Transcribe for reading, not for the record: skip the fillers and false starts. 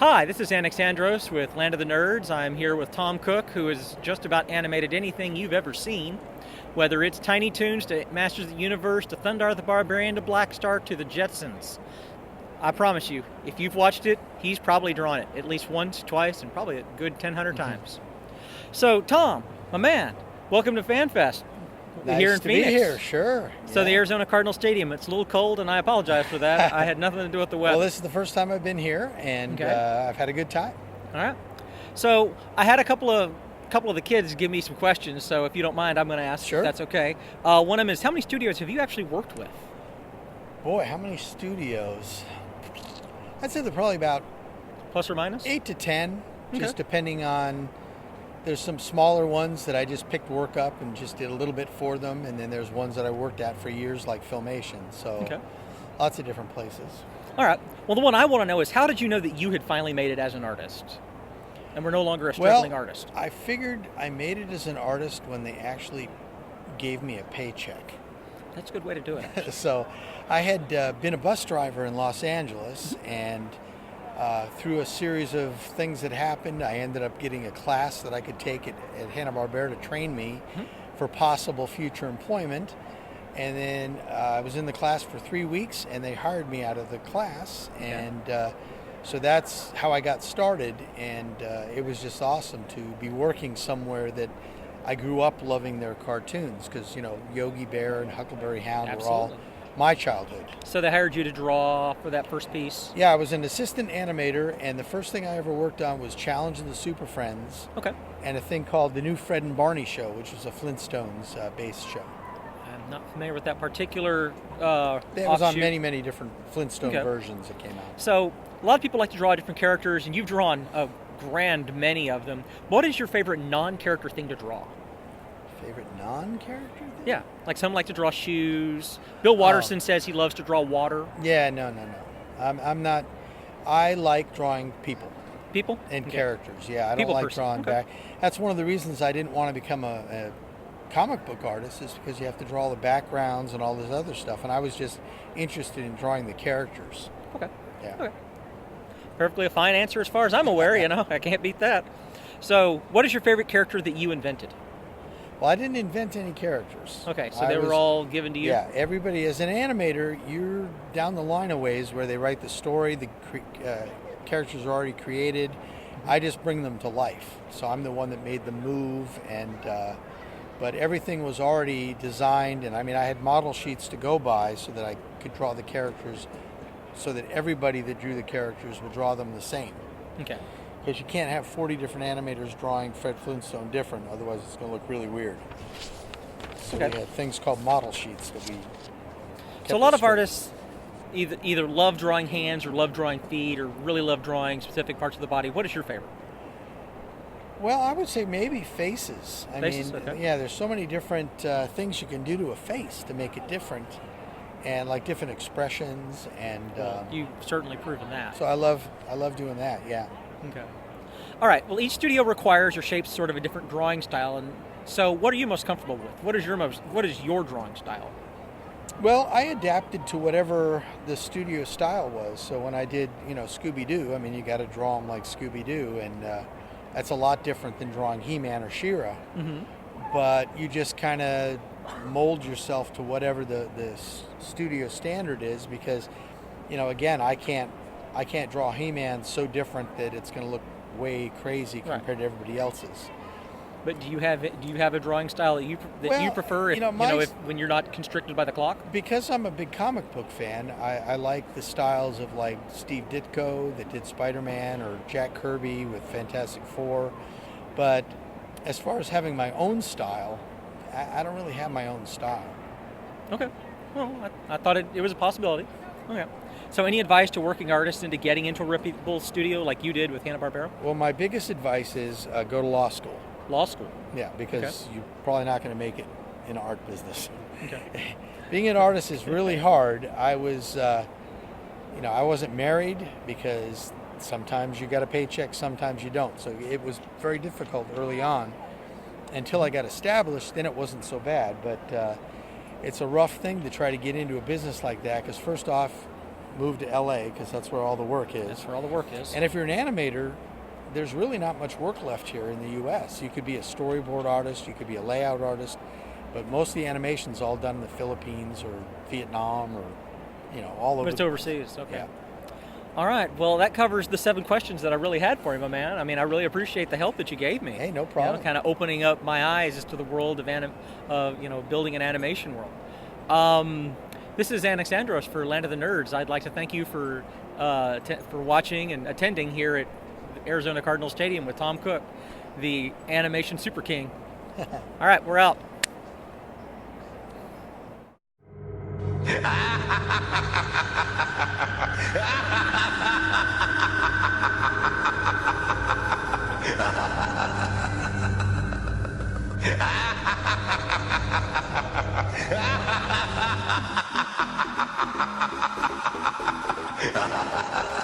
Hi, this is Alexandros with Land of the Nerds. I'm here with Tom Cook, who has just about animated anything you've ever seen. Whether it's Tiny Toons to Masters of the Universe to Thundar the Barbarian to Black Star to the Jetsons. I promise you, if you've watched it, he's probably drawn it at least once, twice, and probably a good 1,000 times. So, Tom, my man, welcome to Fanfest. Nice here in to Phoenix. be here, sure. So the Arizona Cardinal Stadium, it's a little cold, and I apologize for that. I had nothing to do with the weather. Well, this is the first time I've been here, and I've had a good time. All right. So I had a couple of the kids give me some questions. So if you don't mind, I'm going to ask. Sure. If that's okay. One of them is, how many studios have you actually worked with? Boy, how many studios? I'd say they're probably about plus or minus 8 to 10, just depending on. There's some smaller ones that I just picked work up and just did a little bit for them, and then there's ones that I worked at for years, like Filmation. So lots of different places. All right. Well, the one I want to know is, how did you know that you had finally made it as an artist, and were no longer a struggling artist? I figured I made it as an artist when they actually gave me a paycheck. That's a good way to do it. So I had been a bus driver in Los Angeles, and through a series of things that happened, I ended up getting a class that I could take at Hanna-Barbera to train me for possible future employment. And then I was in the class for 3 weeks, and they hired me out of the class. And so that's how I got started. And it was just awesome to be working somewhere that I grew up loving their cartoons, because, you know, Yogi Bear and Huckleberry Hound were all my childhood. So they hired you to draw for that first piece? Yeah, I was an assistant animator, and the first thing I ever worked on was Challenge of the Super Friends. And a thing called The New Fred and Barney Show, which was a Flintstones based show. I'm not familiar with that particular It was on many different Flintstone versions that came out. So a lot of people like to draw different characters, and you've drawn a grand many of them. What is your favorite non-character thing to draw? Favorite non-character thing? Yeah, like some like to draw shoes. Bill Watterson says he loves to draw water. Yeah, no. I'm not. I like drawing people. People? And characters, yeah. I don't like drawing back. That's one of the reasons I didn't want to become a comic book artist, is because you have to draw the backgrounds and all this other stuff. And I was just interested in drawing the characters. Yeah. Perfectly a fine answer as far as I'm aware, you know. I can't beat that. So, what is your favorite character that you invented? Well, I didn't invent any characters. Okay, so they were all given to you? Yeah, everybody. As an animator, you're down the line a ways where they write the story, the characters are already created. I just bring them to life. So I'm the one that made them move, and but everything was already designed, and I mean, I had model sheets to go by so that I could draw the characters, so that everybody that drew the characters would draw them the same. Okay. Because you can't have 40 different animators drawing Fred Flintstone different, otherwise it's going to look really weird. So we had things called model sheets that we kept. So a lot of artists either love drawing hands or love drawing feet or really love drawing specific parts of the body. What is your favorite? Well, I would say maybe faces. I mean, yeah, there's so many different things you can do to a face to make it different, and like different expressions, and you've certainly proven that. So I love doing that. Yeah. Okay. All right. Well, each studio requires or shapes sort of a different drawing style, and so what are you most comfortable with? What is your drawing style? Well, I adapted to whatever the studio style was. So when I did, Scooby-Doo, I mean, you got to draw them like Scooby-Doo, and that's a lot different than drawing He-Man or She-Ra. But you just kind of mold yourself to whatever the studio standard is, because, again, I can't draw He-Man so different that it's going to look way crazy compared to everybody else's. But do you have a drawing style that you prefer? When you're not constricted by the clock. Because I'm a big comic book fan, I like the styles of like Steve Ditko that did Spider-Man, or Jack Kirby with Fantastic Four. But as far as having my own style, I don't really have my own style. Okay. Well, I thought it was a possibility. Okay. So any advice to working artists into getting into a reputable studio like you did with Hanna-Barbera? Well, my biggest advice is go to law school. Law school? Yeah, because you're probably not going to make it in the art business. Okay. Being an artist is really hard. I was, I wasn't married, because sometimes you got a paycheck, sometimes you don't. So it was very difficult early on. Until I got established, then it wasn't so bad. But it's a rough thing to try to get into a business like that, because first off, moved to LA because that's where all the work is. That's where all the work is. And if you're an animator, there's really not much work left here in the US. You could be a storyboard artist, you could be a layout artist, but most of the animation's all done in the Philippines or Vietnam or, all over. But it's overseas, okay. Yeah. All right, well, that covers the 7 questions that I really had for you, my man. I mean, I really appreciate the help that you gave me. Hey, no problem. Kind of opening up my eyes as to the world of building an animation world. This is Alexandros for Land of the Nerds. I'd like to thank you for watching and attending here at Arizona Cardinal Stadium with Tom Cook, the animation super king. All right, we're out. Ha ha ha ha!